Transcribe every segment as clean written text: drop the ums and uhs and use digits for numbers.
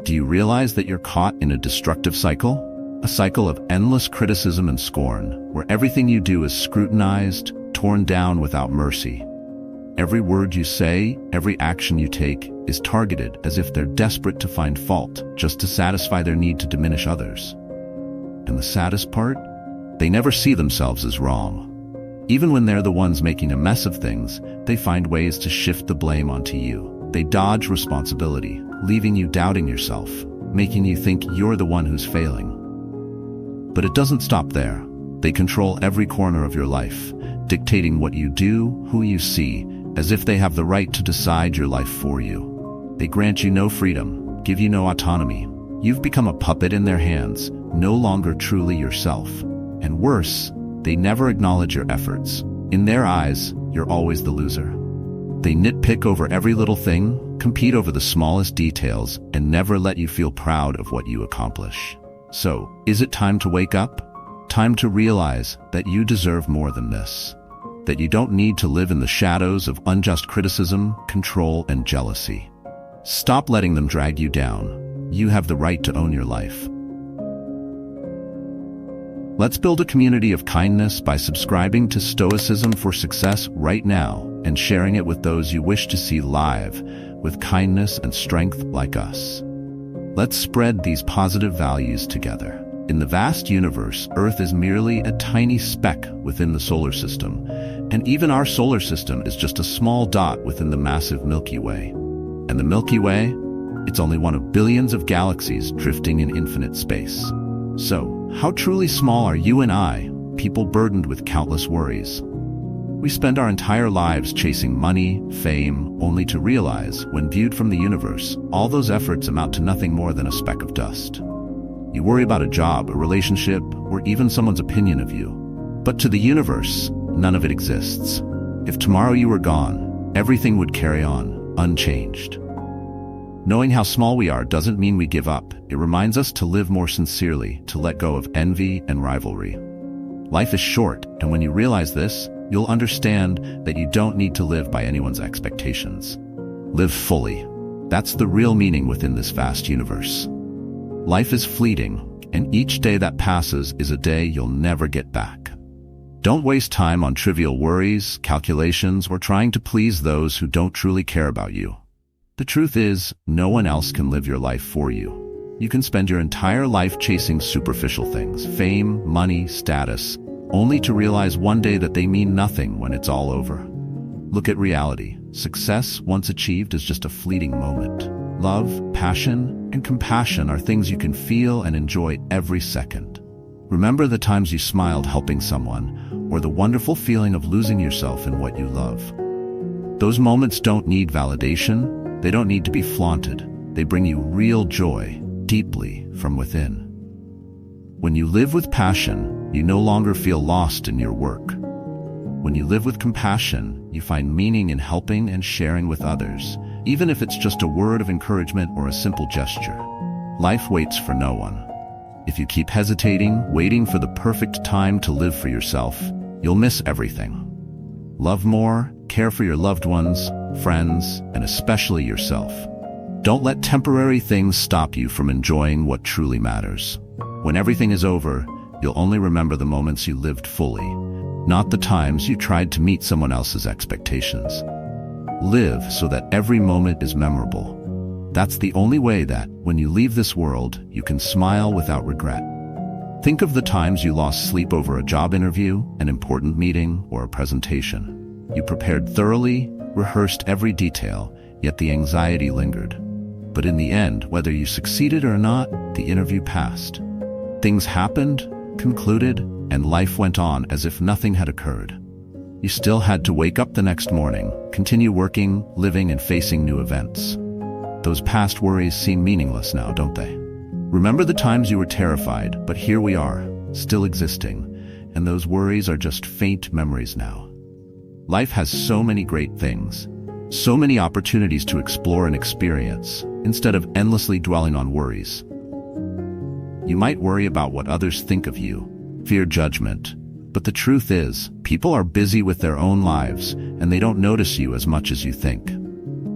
Do you realize that you're caught in a destructive cycle? A cycle of endless criticism and scorn, where everything you do is scrutinized, torn down without mercy. Every word you say, every action you take, is targeted as if they're desperate to find fault, just to satisfy their need to diminish others. And the saddest part? They never see themselves as wrong. Even when they're the ones making a mess of things, they find ways to shift the blame onto you. They dodge responsibility, leaving you doubting yourself, making you think you're the one who's failing. But it doesn't stop there. They control every corner of your life, dictating what you do, who you see, as if they have the right to decide your life for you. They grant you no freedom, give you no autonomy. You've become a puppet in their hands, no longer truly yourself. And worse, they never acknowledge your efforts. In their eyes, you're always the loser. They nitpick over every little thing, compete over the smallest details, and never let you feel proud of what you accomplish. So, is it time to wake up? Time to realize that you deserve more than this. That you don't need to live in the shadows of unjust criticism, control, and jealousy. Stop letting them drag you down. You have the right to own your life. Let's build a community of kindness by subscribing to Stoicism for Success right now and sharing it with those you wish to see live with kindness and strength like us. Let's spread these positive values together. In the vast universe, Earth is merely a tiny speck within the solar system, and even our solar system is just a small dot within the massive Milky Way. And the Milky Way? It's only one of billions of galaxies drifting in infinite space. So, how truly small are you and I, people burdened with countless worries? We spend our entire lives chasing money, fame, only to realize, when viewed from the universe, all those efforts amount to nothing more than a speck of dust. You worry about a job, a relationship, or even someone's opinion of you. But to the universe, none of it exists. If tomorrow you were gone, everything would carry on, unchanged. Knowing how small we are doesn't mean we give up. It reminds us to live more sincerely, to let go of envy and rivalry. Life is short, and when you realize this, you'll understand that you don't need to live by anyone's expectations. Live fully. That's the real meaning within this vast universe. Life is fleeting, and each day that passes is a day you'll never get back. Don't waste time on trivial worries, calculations, or trying to please those who don't truly care about you. The truth is, no one else can live your life for you. You can spend your entire life chasing superficial things, fame, money, status, only to realize one day that they mean nothing when it's all over. Look at reality. Success, once achieved, is just a fleeting moment. Love, passion, and compassion are things you can feel and enjoy every second. Remember the times you smiled helping someone, or the wonderful feeling of losing yourself in what you love. Those moments don't need validation. They don't need to be flaunted. They bring you real joy, deeply from within. When you live with passion, you no longer feel lost in your work. When you live with compassion, you find meaning in helping and sharing with others, even if it's just a word of encouragement or a simple gesture. Life waits for no one. If you keep hesitating, waiting for the perfect time to live for yourself, you'll miss everything. Love more, care for your loved ones, friends, and especially yourself. Don't let temporary things stop you from enjoying what truly matters. When everything is over, you'll only remember the moments you lived fully, not the times you tried to meet someone else's expectations. Live so that every moment is memorable. That's the only way that, when you leave this world, you can smile without regret. Think of the times you lost sleep over a job interview, an important meeting, or a presentation. You prepared thoroughly, rehearsed every detail, yet the anxiety lingered. But in the end, whether you succeeded or not, the interview passed. Things happened, concluded, and life went on as if nothing had occurred. You still had to wake up the next morning, continue working, living, and facing new events. Those past worries seem meaningless now, don't they? Remember the times you were terrified, but here we are, still existing, and those worries are just faint memories now. Life has so many great things, so many opportunities to explore and experience, instead of endlessly dwelling on worries. You might worry about what others think of you, fear judgment, but the truth is, people are busy with their own lives, and they don't notice you as much as you think.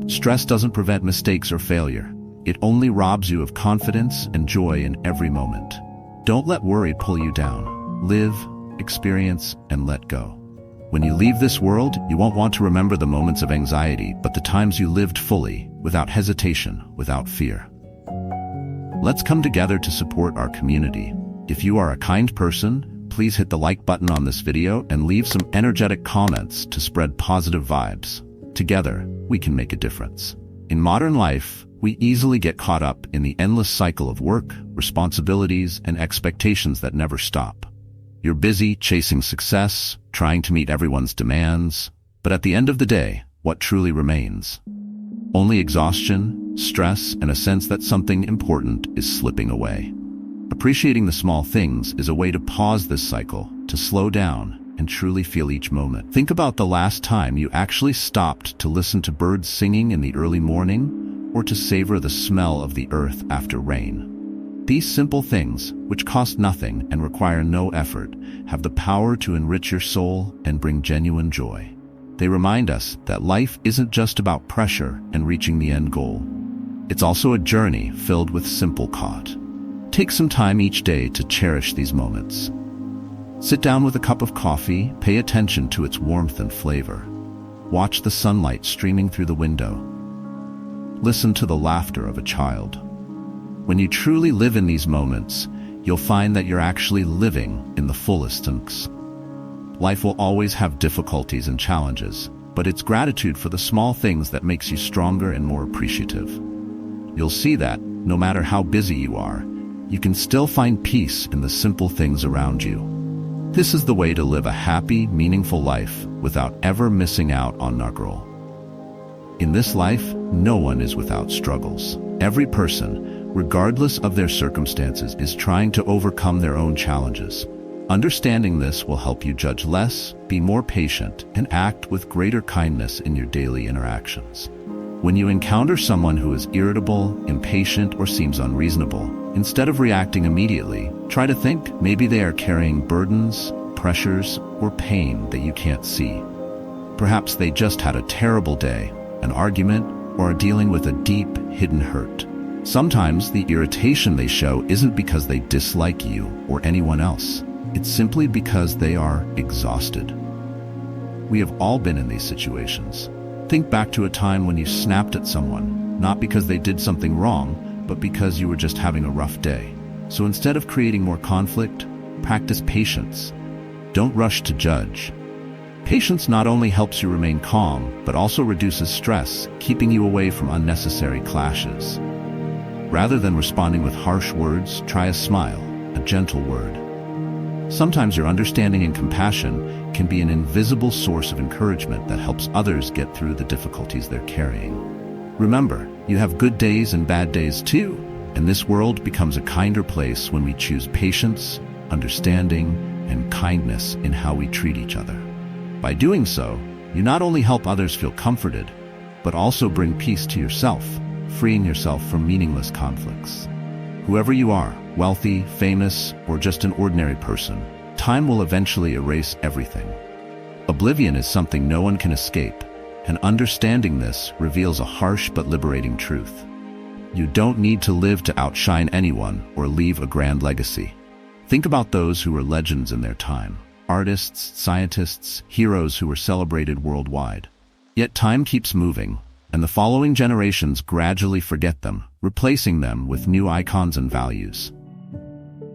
Stress doesn't prevent mistakes or failure. It only robs you of confidence and joy in every moment. Don't let worry pull you down. Live, experience, and let go. When you leave this world, you won't want to remember the moments of anxiety, but the times you lived fully, without hesitation, without fear. Let's come together to support our community. If you are a kind person, please hit the like button on this video and leave some energetic comments to spread positive vibes. Together, we can make a difference. In modern life, we easily get caught up in the endless cycle of work, responsibilities, and expectations that never stop. You're busy chasing success, trying to meet everyone's demands, but at the end of the day, what truly remains? Only exhaustion, stress, and a sense that something important is slipping away. Appreciating the small things is a way to pause this cycle, to slow down, and truly feel each moment. Think about the last time you actually stopped to listen to birds singing in the early morning, or to savor the smell of the earth after rain. These simple things, which cost nothing and require no effort, have the power to enrich your soul and bring genuine joy. They remind us that life isn't just about pressure and reaching the end goal. It's also a journey filled with simple caught. Take some time each day to cherish these moments. Sit down with a cup of coffee, pay attention to its warmth and flavor. Watch the sunlight streaming through the window. Listen to the laughter of a child. When you truly live in these moments, you'll find that you're actually living in the fullest sense. Life will always have difficulties and challenges, but it's gratitude for the small things that makes you stronger and more appreciative. You'll see that, no matter how busy you are, you can still find peace in the simple things around you. This is the way to live a happy, meaningful life without ever missing out on our goal. In this life, no one is without struggles. Every person, regardless of their circumstances, is trying to overcome their own challenges. Understanding this will help you judge less, be more patient, and act with greater kindness in your daily interactions. When you encounter someone who is irritable, impatient, or seems unreasonable, instead of reacting immediately, try to think maybe they are carrying burdens, pressures, or pain that you can't see. Perhaps they just had a terrible day, an argument, or are dealing with a deep, hidden hurt. Sometimes the irritation they show isn't because they dislike you or anyone else. It's simply because they are exhausted. We have all been in these situations. Think back to a time when you snapped at someone, not because they did something wrong, but because you were just having a rough day. So instead of creating more conflict, practice patience. Don't rush to judge. Patience not only helps you remain calm, but also reduces stress, keeping you away from unnecessary clashes. Rather than responding with harsh words, try a smile, a gentle word. Sometimes your understanding and compassion can be an invisible source of encouragement that helps others get through the difficulties they're carrying. Remember, you have good days and bad days too, and this world becomes a kinder place when we choose patience, understanding, and kindness in how we treat each other. By doing so, you not only help others feel comforted, but also bring peace to yourself, freeing yourself from meaningless conflicts. Whoever you are, wealthy, famous, or just an ordinary person, time will eventually erase everything. Oblivion is something no one can escape, and understanding this reveals a harsh but liberating truth. You don't need to live to outshine anyone or leave a grand legacy. Think about those who were legends in their time. Artists, scientists, heroes who were celebrated worldwide. Yet time keeps moving, and the following generations gradually forget them, replacing them with new icons and values.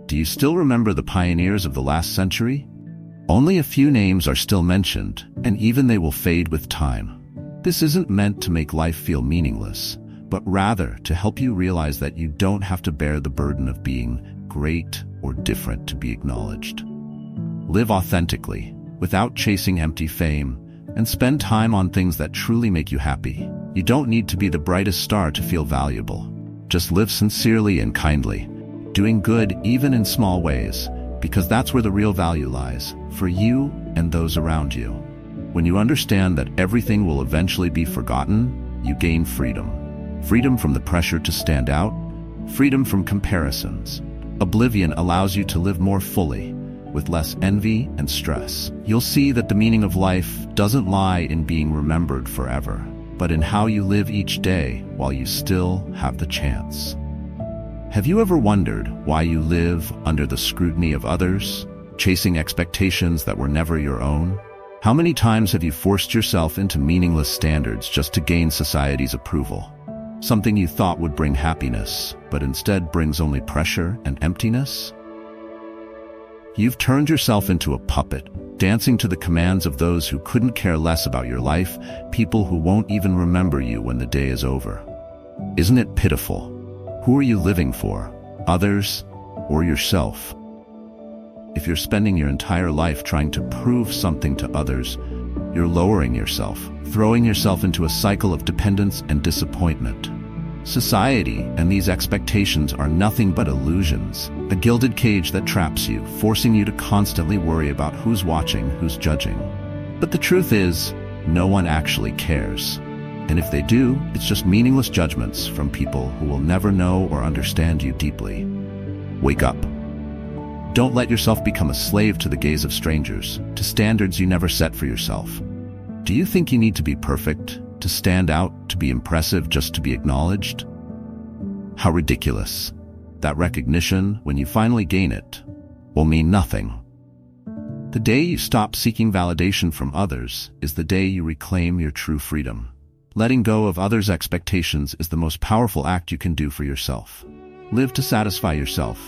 Do you still remember the pioneers of the last century? Only a few names are still mentioned, and even they will fade with time. This isn't meant to make life feel meaningless, but rather to help you realize that you don't have to bear the burden of being great or different to be acknowledged. Live authentically, without chasing empty fame, and spend time on things that truly make you happy. You don't need to be the brightest star to feel valuable. Just live sincerely and kindly, doing good even in small ways, because that's where the real value lies, for you and those around you. When you understand that everything will eventually be forgotten, you gain freedom. Freedom from the pressure to stand out, freedom from comparisons. Oblivion allows you to live more fully, with less envy and stress. You'll see that the meaning of life doesn't lie in being remembered forever, but in how you live each day while you still have the chance. Have you ever wondered why you live under the scrutiny of others, chasing expectations that were never your own? How many times have you forced yourself into meaningless standards just to gain society's approval? Something you thought would bring happiness, but instead brings only pressure and emptiness? You've turned yourself into a puppet, dancing to the commands of those who couldn't care less about your life, people who won't even remember you when the day is over. Isn't it pitiful? Who are you living for? Others or yourself? If you're spending your entire life trying to prove something to others, you're lowering yourself, throwing yourself into a cycle of dependence and disappointment. Society and these expectations are nothing but illusions, a gilded cage that traps you, forcing you to constantly worry about who's watching, who's judging. But the truth is, no one actually cares. And if they do, it's just meaningless judgments from people who will never know or understand you deeply. Wake up. Don't let yourself become a slave to the gaze of strangers, to standards you never set for yourself. Do you think you need to be perfect, to stand out, to be impressive, just to be acknowledged? How ridiculous. That recognition, when you finally gain it, will mean nothing. The day you stop seeking validation from others is the day you reclaim your true freedom. Letting go of others' expectations is the most powerful act you can do for yourself. Live to satisfy yourself,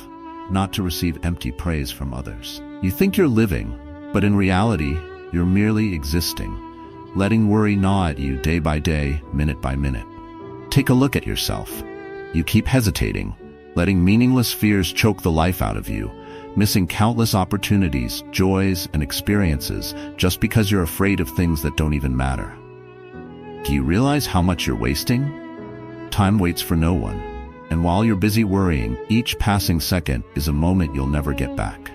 not to receive empty praise from others. You think you're living, but in reality, you're merely existing, letting worry gnaw at you day by day, minute by minute. Take a look at yourself. You keep hesitating, letting meaningless fears choke the life out of you, missing countless opportunities, joys, and experiences just because you're afraid of things that don't even matter. Do you realize how much you're wasting? Time waits for no one, and while you're busy worrying, each passing second is a moment you'll never get back.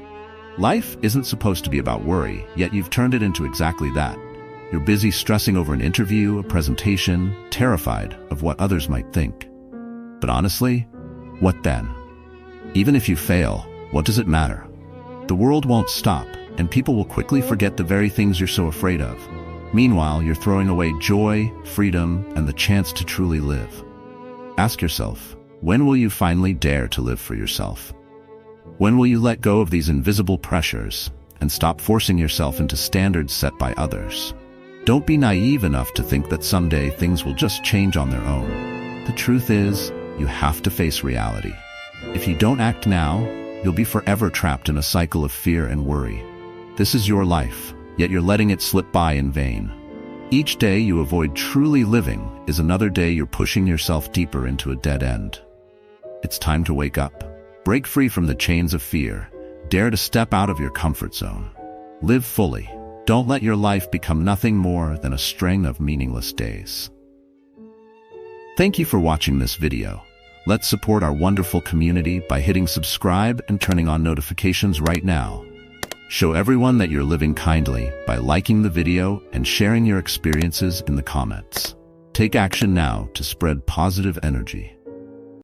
Life isn't supposed to be about worry, yet you've turned it into exactly that. You're busy stressing over an interview, a presentation, terrified of what others might think. But honestly, what then? Even if you fail, what does it matter? The world won't stop, and people will quickly forget the very things you're so afraid of. Meanwhile, you're throwing away joy, freedom, and the chance to truly live. Ask yourself, when will you finally dare to live for yourself? When will you let go of these invisible pressures and stop forcing yourself into standards set by others? Don't be naive enough to think that someday things will just change on their own. The truth is, you have to face reality. If you don't act now, you'll be forever trapped in a cycle of fear and worry. This is your life, yet you're letting it slip by in vain. Each day you avoid truly living is another day you're pushing yourself deeper into a dead end. It's time to wake up. Break free from the chains of fear. Dare to step out of your comfort zone. Live fully. Don't let your life become nothing more than a string of meaningless days. Thank you for watching this video. Let's support our wonderful community by hitting subscribe and turning on notifications right now. Show everyone that you're living kindly by liking the video and sharing your experiences in the comments. Take action now to spread positive energy.